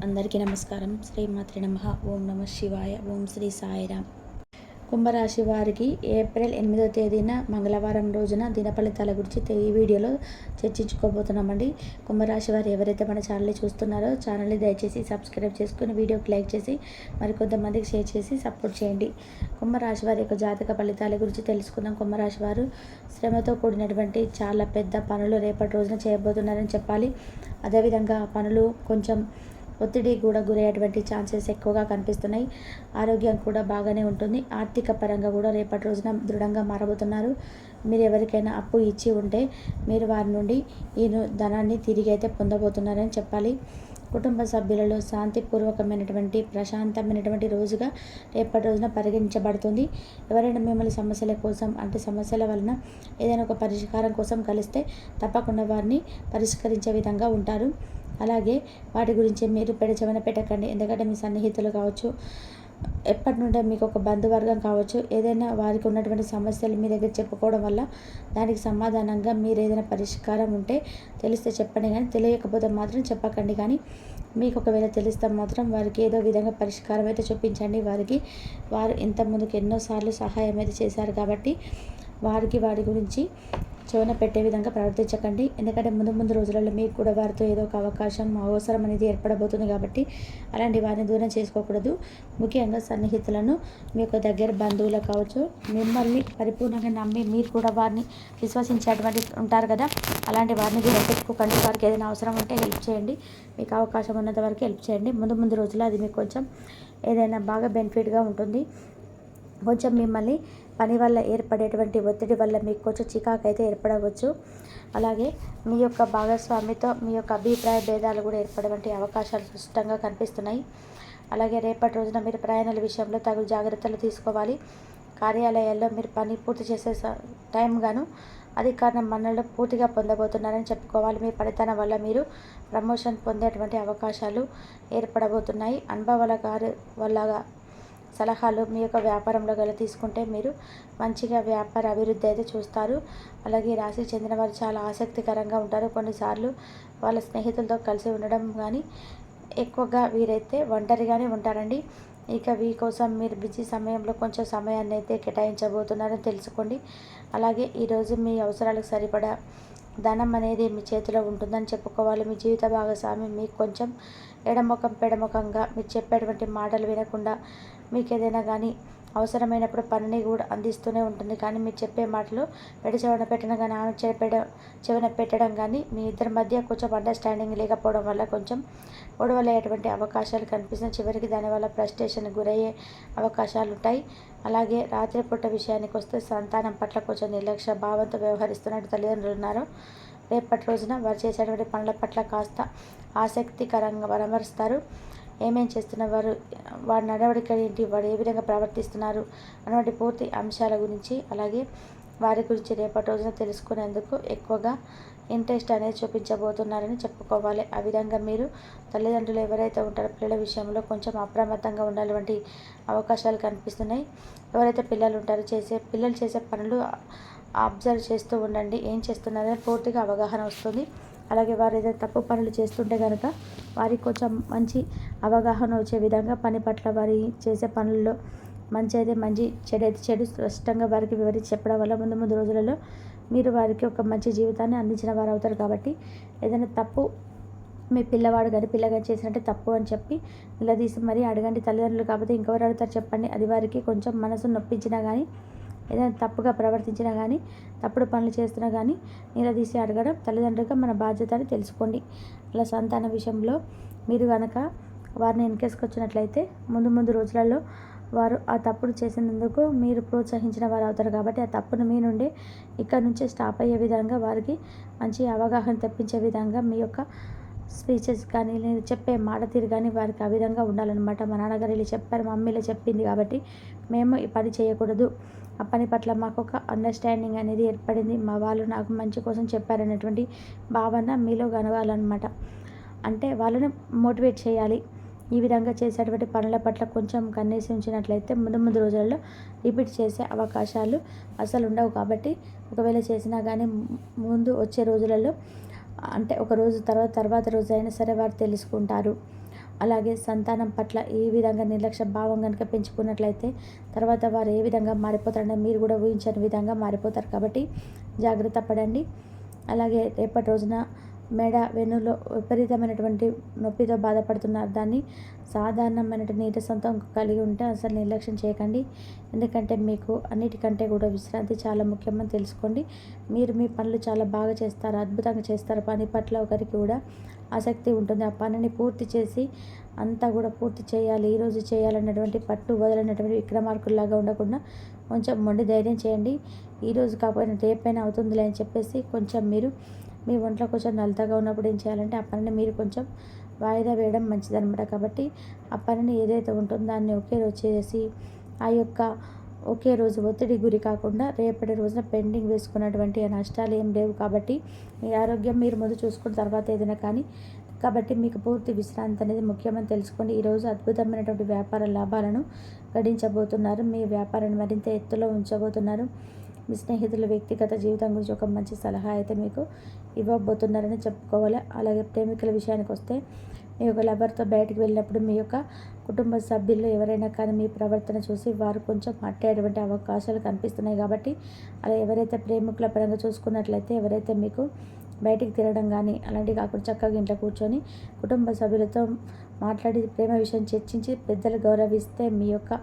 అందరికీ నమస్కారం. శ్రీమాత్రే నమః. ఓం నమః శివాయ. ఓం శ్రీ సాయిరామ్. కుంభరాశి వారికి ఏప్రిల్ 8వ తేదీన మంగళవారం రోజున దిన ఫలితాల గురించి ఈ వీడియోలో చర్చించుకోబోతున్నామండి. కుంభరాశి వారు ఎవరైతే మన ఛానల్ని చూస్తున్నారో ఛానల్ని దయచేసి సబ్స్క్రైబ్ చేసుకుని వీడియోకి లైక్ చేసి మరికొంతమందికి షేర్ చేసి సపోర్ట్ చేయండి. కుంభరాశి వారి యొక్క జాతక ఫలితాల గురించి తెలుసుకుందాం. కుంభరాశి వారు శ్రమతో కూడినటువంటి చాలా పెద్ద పనులు రేపటి రోజున చేయబోతున్నారని చెప్పాలి. అదేవిధంగా పనులు కొంచెం ఒత్తిడి కూడా గురయ్యేటువంటి ఛాన్సెస్ ఎక్కువగా కనిపిస్తున్నాయి. ఆరోగ్యం కూడా బాగానే ఉంటుంది. ఆర్థిక పరంగా కూడా రేపటి రోజున దృఢంగా మారబోతున్నారు. మీరు ఎవరికైనా అప్పు ఇచ్చి ఉంటే మీరు వారి నుండి ఈ ధనాన్ని తిరిగి అయితే పొందబోతున్నారని చెప్పాలి. కుటుంబ సభ్యులలో శాంతిపూర్వకమైనటువంటి ప్రశాంతమైనటువంటి రోజుగా రేపటి రోజున పరిగణించబడుతుంది. ఎవరైనా మిమ్మల్ని సమస్యల కోసం అంటే సమస్యల వలన ఏదైనా ఒక పరిష్కారం కోసం కలిస్తే తప్పకుండా వారిని పరిష్కరించే విధంగా ఉంటారు. అలాగే వాటి గురించి మీరు పెడచెవిన పెట్టకండి. ఎందుకంటే మీ సన్నిహితులు కావచ్చు, ఎప్పటి నుండో మీకు ఒక బంధువర్గం కావచ్చు, ఏదైనా వారికి ఉన్నటువంటి సమస్యలు మీ దగ్గర చెప్పుకోవడం వల్ల దానికి సమాధానంగా మీరు ఏదైనా పరిష్కారం ఉంటే తెలిస్తే చెప్పండి, కానీ తెలియకపోతే మాత్రం చెప్పకండి. కానీ మీకు ఒకవేళ తెలిస్తే మాత్రం వారికి ఏదో విధంగా పరిష్కారం అయితే చూపించండి. వారు ఇంత ముందుకు ఎన్నోసార్లు సహాయం అయితే చేశారు కాబట్టి వారి గురించి చెవున పెట్టే విధంగా ప్రవర్తించకండి. ఎందుకంటే ముందు రోజులలో మీకు కూడా వారితో ఏదో ఒక అవసరం అనేది ఏర్పడబోతుంది కాబట్టి అలాంటి వారిని దూరం చేసుకోకూడదు. ముఖ్యంగా సన్నిహితులను, మీ యొక్క దగ్గర బంధువులు కావచ్చు, మిమ్మల్ని పరిపూర్ణంగా నమ్మి మీరు కూడా వారిని విశ్వసించేటువంటి ఉంటారు కదా, అలాంటి వారిని దూరం పెట్టుకోకండి. వారికి ఏదైనా అవసరం ఉంటే హెల్ప్ చేయండి. మీకు అవకాశం ఉన్నంత వరకు హెల్ప్ చేయండి. ముందు రోజుల్లో అది మీకు కొంచెం ఏదైనా బాగా బెనిఫిట్గా ఉంటుంది. కొంచెం మిమ్మల్ని పని వల్ల ఏర్పడేటువంటి ఒత్తిడి వల్ల మీకు కొంచెం చికాకు అయితే ఏర్పడవచ్చు. అలాగే మీ యొక్క భాగస్వామితో మీ యొక్క అభిప్రాయ భేదాలు కూడా ఏర్పడేటువంటి అవకాశాలు స్పష్టంగా కనిపిస్తున్నాయి. అలాగే రేపటి రోజున మీరు ప్రయాణాల విషయంలో తగు జాగ్రత్తలు తీసుకోవాలి. కార్యాలయాల్లో మీరు పని పూర్తి చేసే టైం గాను అధికార మన్ననలు పూర్తిగా పొందబోతున్నారని చెప్పుకోవాలి. మీ పనితనం వల్ల మీరు ప్రమోషన్ పొందేటువంటి అవకాశాలు ఏర్పడబోతున్నాయి. అనుభవాల వల్ల సలహాలు మీ యొక్క వ్యాపారంలో తీసుకుంటే మీరు మంచిగా వ్యాపార అభివృద్ధి అయితే చూస్తారు. అలాగే రాశికి చెందిన వారు చాలా ఆసక్తికరంగా ఉంటారు. కొన్నిసార్లు వాళ్ళ స్నేహితులతో కలిసి ఉండడం కానీ ఎక్కువగా వీరైతే ఒంటరిగానే ఉంటారండి. ఇక వీకోసం మీరు బిజీ సమయంలో కొంచెం సమయాన్ని అయితే కేటాయించబోతున్నారని తెలుసుకోండి. అలాగే ఈరోజు మీ అవసరాలకు సరిపడా ధనం అనేది మీ చేతిలో ఉంటుందని చెప్పుకోవాలి. మీ జీవిత భాగస్వామి మీకు కొంచెం పెడముఖంగా మీరు చెప్పేటువంటి మాటలు వినకుండా మీకు ఏదైనా కానీ అవసరమైనప్పుడు పనిని కూడా అందిస్తూనే ఉంటుంది. కానీ మీరు చెప్పే మాటలు చెవిన పెట్టడం కానీ ఆమె చెవిన పెట్టడం కానీ మీ ఇద్దరి మధ్య కొంచెం అండర్స్టాండింగ్ లేకపోవడం వల్ల కొంచెం గొడవలయ్యేటువంటి అవకాశాలు కనిపిస్తున్నాయి. చివరికి దానివల్ల ఫ్రస్ట్రేషన్ గురయ్యే అవకాశాలు ఉంటాయి. అలాగే రాత్రిపూట విషయానికి వస్తే సంతానం పట్ల కొంచెం నిర్లక్ష్య భావంతో వ్యవహరిస్తున్నట్టు తల్లిదండ్రులు ఉన్నారు. రేపటి రోజున వారు చేసేటువంటి పనుల పట్ల కాస్త ఆసక్తికరంగా పరామర్శిస్తారు. ఏమేం చేస్తున్నవారు, వారి నడవడిక ఏంటి, వారు ఏ విధంగా ప్రవర్తిస్తున్నారు అన్నటువంటి పూర్తి అంశాల గురించి అలాగే వారి గురించి రేపటి రోజున తెలుసుకునేందుకు ఎక్కువగా ఇంట్రెస్ట్ అనేది చూపించబోతున్నారని చెప్పుకోవాలి. ఆ విధంగా మీరు తల్లిదండ్రులు ఎవరైతే ఉంటారో పిల్లల విషయంలో కొంచెం అప్రమత్తంగా ఉండాలంటి అవకాశాలు కనిపిస్తున్నాయి. ఎవరైతే పిల్లలు ఉంటారో పిల్లలు చేసే పనులు అబ్జర్వ్ చేస్తూ ఉండండి. ఏం చేస్తున్నారని పూర్తిగా అవగాహన వస్తుంది. అలాగే వారు ఏదైనా తప్పు పనులు చేస్తుంటే కనుక వారికి కొంచెం మంచి అవగాహన వచ్చే విధంగా పని పట్ల వారి చేసే పనుల్లో మంచి అయితే మంచి, చెడు అయితే చెడు స్పష్టంగా వారికి వివరించి చెప్పడం వల్ల ముందు రోజులలో మీరు వారికి ఒక మంచి జీవితాన్ని అందించిన వారు అవుతారు. కాబట్టి ఏదైనా తప్పు మీ పిల్లవాడు కానీ పిల్లగాని చేసినట్టే తప్పు అని చెప్పి నిలదీసి మరీ అడగండి. తల్లిదండ్రులు కాకపోతే ఇంకెవరు అడుగుతారు చెప్పండి. అది వారికి కొంచెం మనసు నొప్పించినా కానీ ఏదైనా తప్పుగా ప్రవర్తించినా కానీ తప్పుడు పనులు చేస్తున్నా కానీ నిలదీసి అడగడం తల్లిదండ్రులుగా మన బాధ్యత అని తెలుసుకోండి. అలా సంతాన విషయంలో మీరు కనుక వారిని వెనకేసుకొచ్చినట్లయితే ముందు రోజులలో వారు ఆ తప్పుడు చేసినందుకు మీరు ప్రోత్సహించిన వారు అవుతారు. కాబట్టి ఆ తప్పును మీ నుండి ఇక్కడ నుంచే స్టాప్ అయ్యే విధంగా వారికి మంచి అవగాహన తెప్పించే విధంగా మీ యొక్క స్పీచెస్ కానీ నేను చెప్పే మాట తీరు కానీ వారికి ఆ విధంగా ఉండాలన్నమాట. మా నాన్నగారు ఇలా చెప్పారు, మా అమ్మ ఇలా చెప్పింది కాబట్టి మేము ఈ పని చేయకూడదు, ఆ పని పట్ల మాకు ఒక అండర్స్టాండింగ్ అనేది ఏర్పడింది, మా వాళ్ళు నాకు మంచి కోసం చెప్పారనేటువంటి భావన మీలో కనగాలన్నమాట. అంటే వాళ్ళని మోటివేట్ చేయాలి. ఈ విధంగా చేసేటువంటి పనుల పట్ల కొంచెం కన్నేసి ఉంచినట్లయితే ముందు రోజులలో రిపీట్ చేసే అవకాశాలు అసలు ఉండవు. కాబట్టి ఒకవేళ చేసినా కానీ ముందు వచ్చే రోజులలో అంటే ఒక రోజు తర్వాత రోజు అయినా సరే వారు తెలుసుకుంటారు. అలాగే సంతానం పట్ల ఏ విధంగా నిర్లక్ష్య భావం కనుక పెంచుకున్నట్లయితే తర్వాత వారు ఏ విధంగా మారిపోతారని మీరు కూడా ఊహించని విధంగా మారిపోతారు. కాబట్టి జాగ్రత్త పడండి. అలాగే రేపటి రోజున మెడ వెన్నులో విపరీతమైనటువంటి నొప్పితో బాధపడుతున్నారు. దాన్ని సాధారణమైనటువంటి నీరసంతో కలిగి ఉంటే అసలు నిర్లక్ష్యం చేయకండి. ఎందుకంటే మీకు అన్నిటికంటే కూడా విశ్రాంతి చాలా ముఖ్యమని తెలుసుకోండి. మీరు మీ పనులు చాలా బాగా చేస్తారు, అద్భుతంగా చేస్తారు. పని పట్ల ఒకరికి కూడా ఆసక్తి ఉంటుంది. ఆ పనిని పూర్తి చేసి అంతా కూడా పూర్తి చేయాలి, ఈరోజు చేయాలన్నటువంటి పట్టు వదలనటువంటి విక్రమార్కుల్లాగా ఉండకుండా కొంచెం మొండి ధైర్యం చేయండి. ఈరోజు కాకపోయినా రేపైనా అవుతుందిలే అని చెప్పేసి కొంచెం మీరు మీ ఒంట్లో కొంచెం నలతగా ఉన్నప్పుడు ఏం చేయాలంటే ఆ పనిని మీరు కొంచెం వాయిదా వేయడం మంచిదన్నమాట. కాబట్టి ఆ పనిని ఏదైతే ఉంటుందో దాన్ని ఒకే రోజు చేసి ఆ యొక్క ఒకే రోజు ఒత్తిడి గురి కాకుండా రేపటి రోజున పెండింగ్ వేసుకున్నటువంటి నష్టాలు ఏం లేవు. కాబట్టి మీ ఆరోగ్యం మీరు ముందు చూసుకున్న తర్వాత ఏదైనా కానీ కాబట్టి మీకు పూర్తి విశ్రాంతి అనేది ముఖ్యమని తెలుసుకోండి. ఈరోజు అద్భుతమైనటువంటి వ్యాపార లాభాలను గడించబోతున్నారు. మీ వ్యాపారాన్ని మరింత ఎత్తులో ఉంచబోతున్నారు. మీ స్నేహితుల వ్యక్తిగత జీవితం గురించి ఒక మంచి సలహా అయితే మీకు ఇవ్వబోతున్నారని చెప్పుకోవాలి. అలాగే ప్రేమికుల విషయానికి వస్తే మీ యొక్క లవర్తో బయటికి వెళ్ళినప్పుడు మీ యొక్క కుటుంబ సభ్యుల్లో ఎవరైనా కానీ మీ ప్రవర్తన చూసి వారు కొంచెం అట్టేటువంటి అవకాశాలు కనిపిస్తున్నాయి. కాబట్టి అలా ఎవరైతే ప్రేమికుల పరంగా చూసుకున్నట్లయితే ఎవరైతే మీకు బయటికి తిరగడం కానీ అలాంటివి కాకుండా చక్కగా ఇంట్లో కూర్చొని కుటుంబ సభ్యులతో మాట్లాడి ప్రేమ విషయం చర్చించి పెద్దలు గౌరవిస్తే మీ యొక్క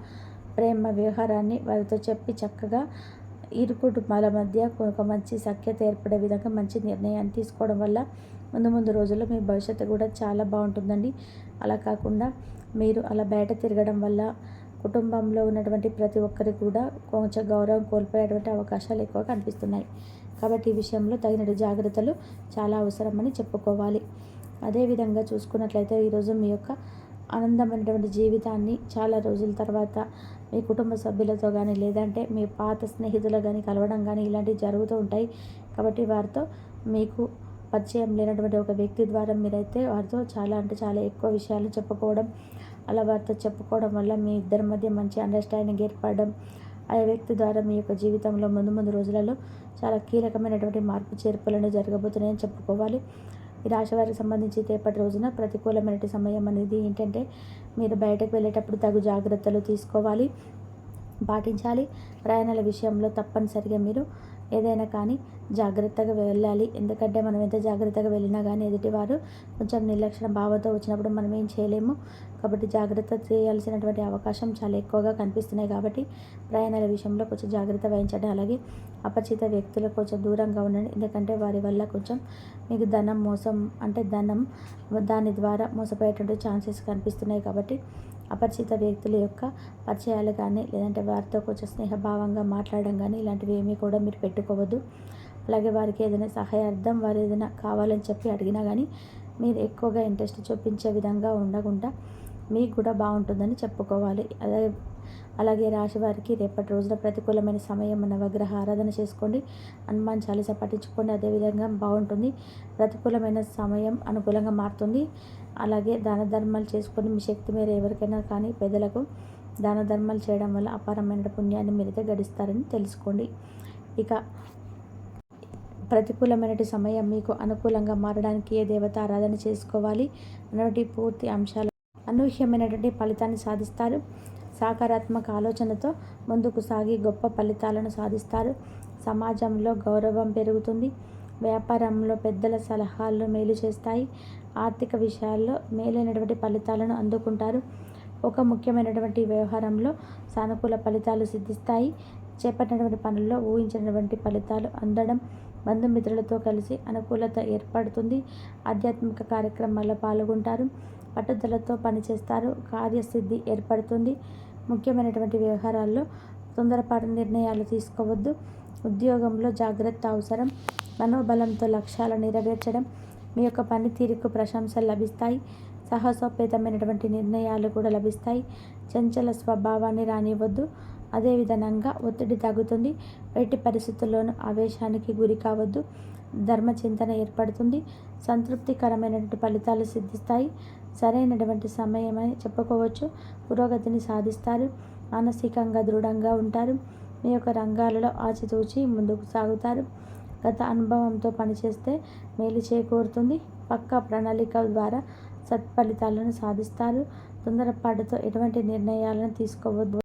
ప్రేమ వ్యవహారాన్ని వారితో చెప్పి చక్కగా ఇరు కుటుంబాల మధ్య ఒక మంచి సఖ్యత ఏర్పడే విధంగా మంచి నిర్ణయాన్ని తీసుకోవడం వల్ల ముందు రోజుల్లో మీ భవిష్యత్తు కూడా చాలా బాగుంటుందండి. అలా కాకుండా మీరు అలా బయట తిరగడం వల్ల కుటుంబంలో ఉన్నటువంటి ప్రతి ఒక్కరికి కూడా కొంచెం గౌరవం కోల్పోయేటువంటి అవకాశాలు ఎక్కువ కనిపిస్తున్నాయి. కాబట్టి ఈ విషయంలో తగినట్టు జాగ్రత్తలు చాలా అవసరమని చెప్పుకోవాలి. అదేవిధంగా చూసుకున్నట్లయితే ఈరోజు మీ యొక్క ఆనందమైనటువంటి జీవితాన్ని చాలా రోజుల తర్వాత మీ కుటుంబ సభ్యులతో కానీ లేదంటే మీ పాత స్నేహితులు కానీ కలవడం కానీ ఇలాంటివి జరుగుతూ ఉంటాయి. కాబట్టి వారితో మీకు పరిచయం లేనటువంటి ఒక వ్యక్తి ద్వారా మీరైతే వారితో చాలా అంటే చాలా ఎక్కువ విషయాలు చెప్పుకోవడం, అలా వారితో చెప్పుకోవడం వల్ల మీ ఇద్దరి మధ్య మంచి అండర్స్టాండింగ్ ఏర్పడడం, ఆ వ్యక్తి ద్వారా మీ యొక్క జీవితంలో ముందు రోజులలో చాలా కీలకమైనటువంటి మార్పు చేర్పులను జరగబోతున్నాయని చెప్పుకోవాలి. ఈ రాశి వారికి సంబంధించి రేపటి రోజున ప్రతికూలమైన సమయం అనేది ఏంటంటే మీరు బయటకు వెళ్ళేటప్పుడు తగు జాగ్రత్తలు తీసుకోవాలి, పాటించాలి. ప్రయాణాల విషయంలో తప్పనిసరిగా మీరు ఏదైనా కానీ జాగ్రత్తగా వెళ్ళాలి. ఎందుకంటే మనం ఎంత జాగ్రత్తగా వెళ్ళినా కానీ ఎదుటివారు కొంచెం నిర్లక్ష్య భావంతో వచ్చినప్పుడు మనం ఏం చేయలేము. కాబట్టి జాగ్రత్త చేయాల్సినటువంటి అవకాశం చాలా ఎక్కువగా కనిపిస్తున్నాయి. కాబట్టి ప్రయాణాల విషయంలో కొంచెం జాగ్రత్త వహించండి. అలాగే అపరిచిత వ్యక్తులకు కొంచెం దూరంగా ఉండండి. ఎందుకంటే వారి వల్ల కొంచెం మీకు ధనం దాని ద్వారా మోసపోయేటువంటి ఛాన్సెస్ కనిపిస్తున్నాయి. కాబట్టి అపరిచిత వ్యక్తుల యొక్క పరిచయాలు కానీ లేదంటే వారితో కొంచెం స్నేహభావంగా మాట్లాడడం కానీ ఇలాంటివి ఏమీ కూడా మీరు పెట్టుకోవద్దు. అలాగే వారికి ఏదైనా సహాయార్థం వారు ఏదైనా కావాలని చెప్పి అడిగినా కానీ మీరు ఎక్కువగా ఇంట్రెస్ట్ చూపించే విధంగా ఉండకుండా మీకు కూడా బాగుంటుందని చెప్పుకోవాలి. అలాగే రాశి వారికి రేపటి రోజున ప్రతికూలమైన సమయం నవగ్రహ ఆరాధన చేసుకోండి, హనుమాన్ చాలీసా పఠించుకోండి. అదేవిధంగా బాగుంటుంది. ప్రతికూలమైన సమయం అనుకూలంగా మారుతుంది. అలాగే దాన ధర్మాలు చేసుకొని మీ శక్తి మేర ఎవరికైనా కానీ పెద్దలకు దాన ధర్మాలు చేయడం వల్ల అపారమైన పుణ్యాన్ని మీరైతే గడిస్తారని తెలుసుకోండి. ఇక ప్రతికూలమైన సమయం మీకు అనుకూలంగా మారడానికి ఏ దేవత ఆరాధన చేసుకోవాలి అన్నటువంటి పూర్తి అంశాలు అనూహ్యమైనటువంటి ఫలితాన్ని సాధిస్తారు. సకారాత్మక ఆలోచనతో ముందుకు సాగి గొప్ప ఫలితాలను సాధిస్తారు. సమాజంలో గౌరవం పెరుగుతుంది. వ్యాపారంలో పెద్దల సలహాలు మేలు చేస్తాయి. ఆర్థిక విషయాల్లో మేలైనటువంటి ఫలితాలను అందుకుంటారు. ఒక ముఖ్యమైనటువంటి వ్యవహారంలో సానుకూల ఫలితాలు సిద్ధిస్తాయి. చేపట్టినటువంటి పనుల్లో ఊహించినటువంటి ఫలితాలు అందడం, బంధుమిత్రులతో కలిసి అనుకూలత ఏర్పడుతుంది. ఆధ్యాత్మిక కార్యక్రమాల్లో పాల్గొంటారు. పట్టుదలతో పనిచేస్తారు. కార్యసిద్ధి ఏర్పడుతుంది. ముఖ్యమైనటువంటి వ్యవహారాల్లో తొందరపాటు నిర్ణయాలు తీసుకోవద్దు. ఉద్యోగంలో జాగ్రత్త అవసరం. మనోబలంతో లక్ష్యాలను నెరవేర్చడం, మీ యొక్క పనితీరుకు ప్రశంసలు లభిస్తాయి. సాహసోపేతమైనటువంటి నిర్ణయాలు కూడా లభిస్తాయి. చంచల స్వభావాన్ని రానివ్వద్దు. అదేవిధంగా ఒత్తిడి తగ్గుతుంది. ఎట్టి పరిస్థితుల్లోనూ ఆవేశానికి గురి కావద్దు. ధర్మచింతన ఏర్పడుతుంది. సంతృప్తికరమైనటువంటి ఫలితాలు సిద్ధిస్తాయి. సరైనటువంటి సమయమని చెప్పుకోవచ్చు. పురోగతిని సాధిస్తారు. మానసికంగా దృఢంగా ఉంటారు. మీ యొక్క రంగాలలో ఆచితూచి ముందుకు సాగుతారు. గత అనుభవంతో పనిచేస్తే మేలు చేకూరుతుంది. పక్కా ప్రణాళిక ద్వారా సత్ఫలితాలను సాధిస్తారు. తొందరపాటుతో ఎటువంటి నిర్ణయాలను తీసుకోవద్దు.